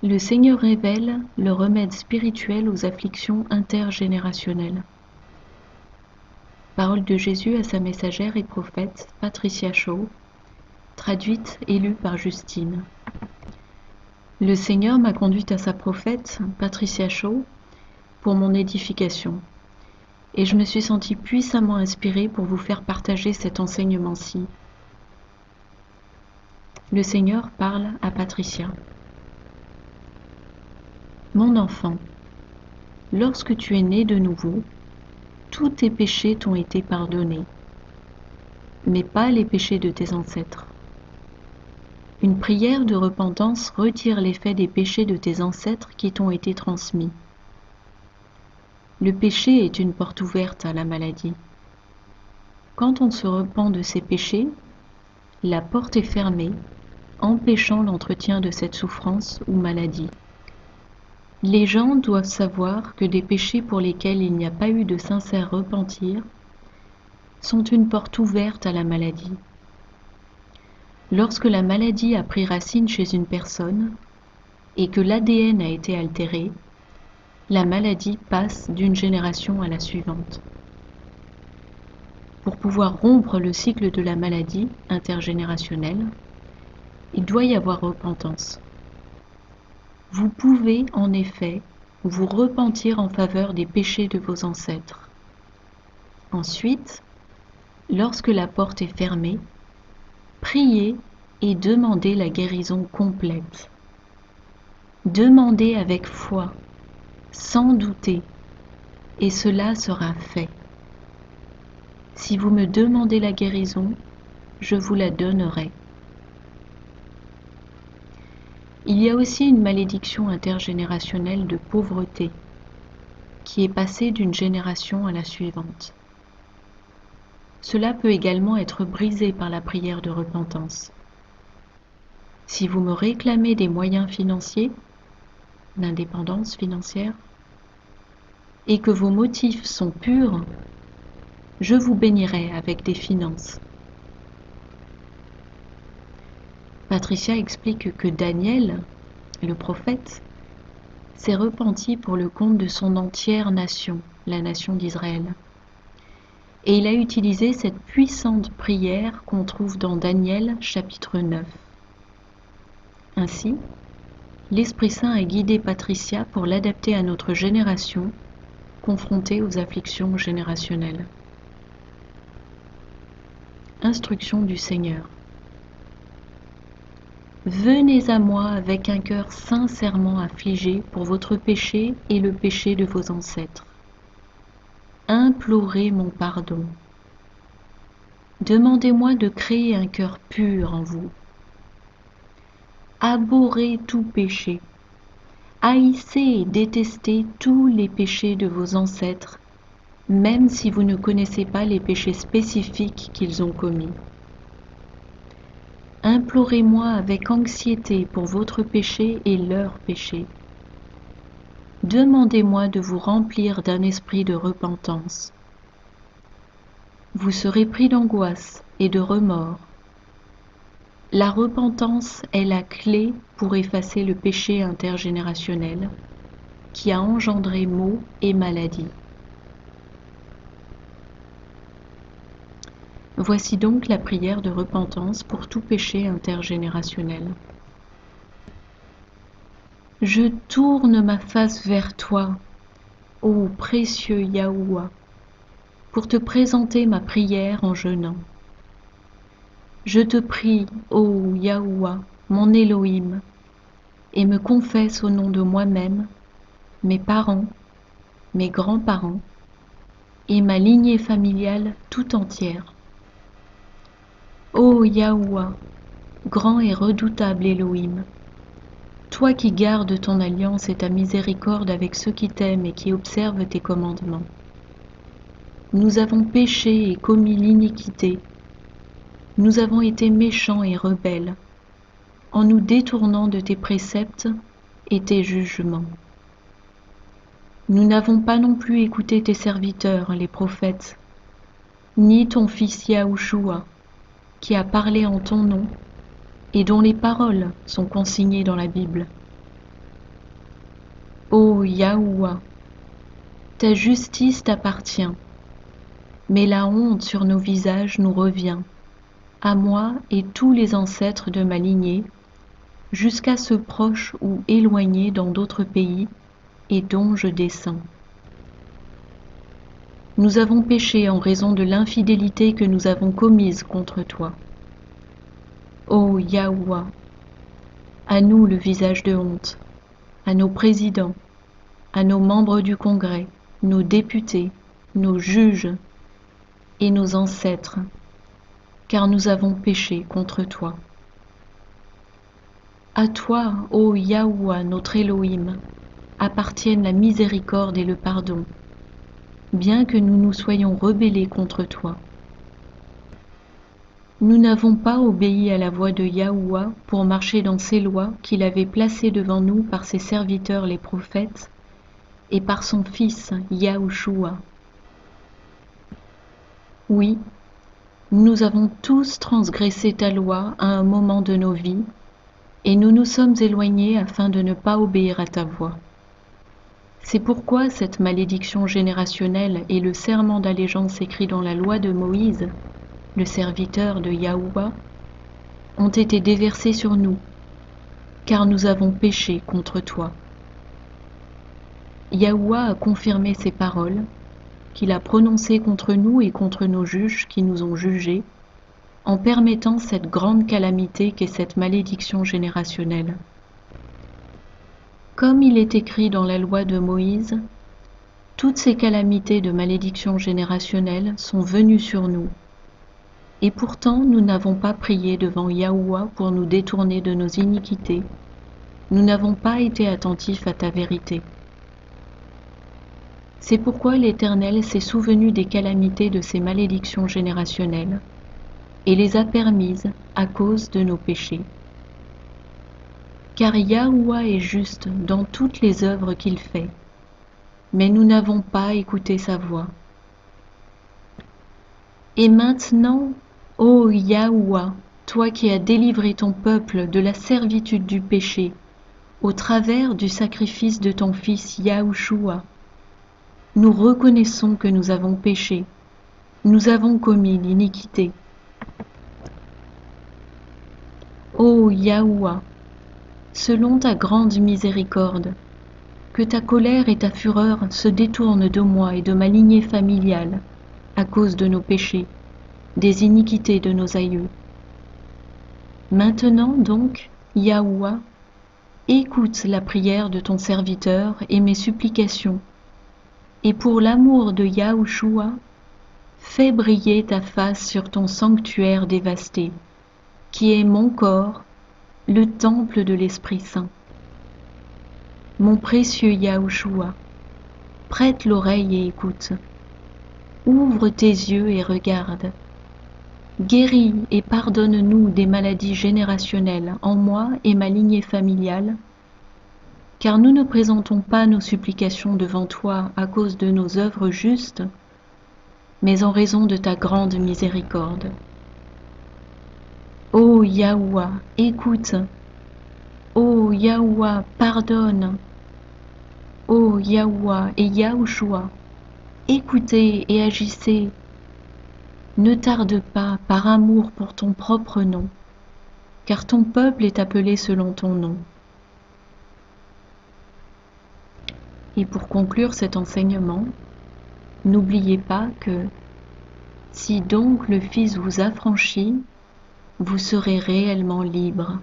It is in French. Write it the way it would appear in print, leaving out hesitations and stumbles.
Le Seigneur révèle le remède spirituel aux afflictions intergénérationnelles. Parole de Jésus à sa messagère et prophète Patricia Shaw, traduite et lue par Justine. Le Seigneur m'a conduite à sa prophète Patricia Shaw pour mon édification, et je me suis sentie puissamment inspirée pour vous faire partager cet enseignement-ci. Le Seigneur parle à Patricia. Mon enfant, lorsque tu es né de nouveau, tous tes péchés t'ont été pardonnés, mais pas les péchés de tes ancêtres. Une prière de repentance retire l'effet des péchés de tes ancêtres qui t'ont été transmis. Le péché est une porte ouverte à la maladie. Quand on se repent de ses péchés, la porte est fermée, empêchant l'entretien de cette souffrance ou maladie. Les gens doivent savoir que des péchés pour lesquels il n'y a pas eu de sincère repentir sont une porte ouverte à la maladie. Lorsque la maladie a pris racine chez une personne et que l'ADN a été altéré, la maladie passe d'une génération à la suivante. Pour pouvoir rompre le cycle de la maladie intergénérationnelle, il doit y avoir repentance. Vous pouvez en effet vous repentir en faveur des péchés de vos ancêtres. Ensuite, lorsque la porte est fermée, priez et demandez la guérison complète. Demandez avec foi, sans douter, et cela sera fait. Si vous me demandez la guérison, je vous la donnerai. Il y a aussi une malédiction intergénérationnelle de pauvreté qui est passée d'une génération à la suivante. Cela peut également être brisé par la prière de repentance. Si vous me réclamez des moyens financiers, l'indépendance financière, et que vos motifs sont purs, je vous bénirai avec des finances. Patricia explique que Daniel, le prophète, s'est repenti pour le compte de son entière nation, la nation d'Israël. Et il a utilisé cette puissante prière qu'on trouve dans Daniel chapitre 9. Ainsi, l'Esprit Saint a guidé Patricia pour l'adapter à notre génération, confrontée aux afflictions générationnelles. Instruction du Seigneur. Venez à moi avec un cœur sincèrement affligé pour votre péché et le péché de vos ancêtres. Implorez mon pardon. Demandez-moi de créer un cœur pur en vous. Abhorrez tout péché. Haïssez et détestez tous les péchés de vos ancêtres, même si vous ne connaissez pas les péchés spécifiques qu'ils ont commis. Implorez-moi avec anxiété pour votre péché et leur péché. Demandez-moi de vous remplir d'un esprit de repentance. Vous serez pris d'angoisse et de remords. La repentance est la clé pour effacer le péché intergénérationnel qui a engendré maux et maladies. Voici donc la prière de repentance pour tout péché intergénérationnel. Je tourne ma face vers toi, ô précieux Yahuwah, pour te présenter ma prière en jeûnant. Je te prie, ô Yahuwah, mon Elohim, et me confesse au nom de moi-même, mes parents, mes grands-parents, et ma lignée familiale tout entière. Ô Yahuwah, grand et redoutable Elohim, toi qui gardes ton alliance et ta miséricorde avec ceux qui t'aiment et qui observent tes commandements. Nous avons péché et commis l'iniquité. Nous avons été méchants et rebelles, en nous détournant de tes préceptes et tes jugements. Nous n'avons pas non plus écouté tes serviteurs, les prophètes, ni ton fils Yahushua, qui a parlé en ton nom et dont les paroles sont consignées dans la Bible. Ô Yahuwah, ta justice t'appartient, mais la honte sur nos visages nous revient, à moi et tous les ancêtres de ma lignée, jusqu'à ceux proches ou éloignés dans d'autres pays et dont je descends. Nous avons péché en raison de l'infidélité que nous avons commise contre toi. Ô Yahuwah, à nous le visage de honte, à nos présidents, à nos membres du Congrès, nos députés, nos juges et nos ancêtres, car nous avons péché contre toi. À toi, ô Yahuwah, notre Elohim, appartiennent la miséricorde et le pardon, bien que nous nous soyons rebellés contre toi. Nous n'avons pas obéi à la voix de Yahuwah pour marcher dans ses lois qu'il avait placées devant nous par ses serviteurs les prophètes et par son Fils Yahushua. Oui, nous avons tous transgressé ta loi à un moment de nos vies, et nous nous sommes éloignés afin de ne pas obéir à ta voix. C'est pourquoi cette malédiction générationnelle et le serment d'allégeance écrit dans la loi de Moïse, le serviteur de Yahuwah, ont été déversés sur nous, car nous avons péché contre toi. Yahuwah a confirmé ces paroles, qu'il a prononcées contre nous et contre nos juges qui nous ont jugés, en permettant cette grande calamité qu'est cette malédiction générationnelle. Comme il est écrit dans la loi de Moïse, toutes ces calamités de malédiction générationnelle sont venues sur nous. Et pourtant, nous n'avons pas prié devant Yahuwah pour nous détourner de nos iniquités. Nous n'avons pas été attentifs à ta vérité. C'est pourquoi l'Éternel s'est souvenu des calamités de ces malédictions générationnelles et les a permises à cause de nos péchés. Car Yahuwah est juste dans toutes les œuvres qu'il fait, mais nous n'avons pas écouté sa voix. Et maintenant, ô Yahuwah, toi qui as délivré ton peuple de la servitude du péché, au travers du sacrifice de ton Fils Yahushua, nous reconnaissons que nous avons péché, nous avons commis l'iniquité. Ô Yahuwah, selon ta grande miséricorde, que ta colère et ta fureur se détournent de moi et de ma lignée familiale, à cause de nos péchés, des iniquités de nos aïeux. Maintenant donc, Yahuwah, écoute la prière de ton serviteur et mes supplications, et pour l'amour de Yahushua, fais briller ta face sur ton sanctuaire dévasté, qui est mon corps, le temple de l'Esprit Saint. Mon précieux Yahushua, prête l'oreille et écoute. Ouvre tes yeux et regarde. Guéris et pardonne-nous des maladies générationnelles en moi et ma lignée familiale, car nous ne présentons pas nos supplications devant toi à cause de nos œuvres justes, mais en raison de ta grande miséricorde. Ô Yahuwah, écoute. Ô Yahuwah, pardonne. Ô Yahuwah et Yahushua, écoutez et agissez. Ne tarde pas par amour pour ton propre nom, car ton peuple est appelé selon ton nom. Et pour conclure cet enseignement, n'oubliez pas que si donc le Fils vous affranchit, vous serez réellement libre.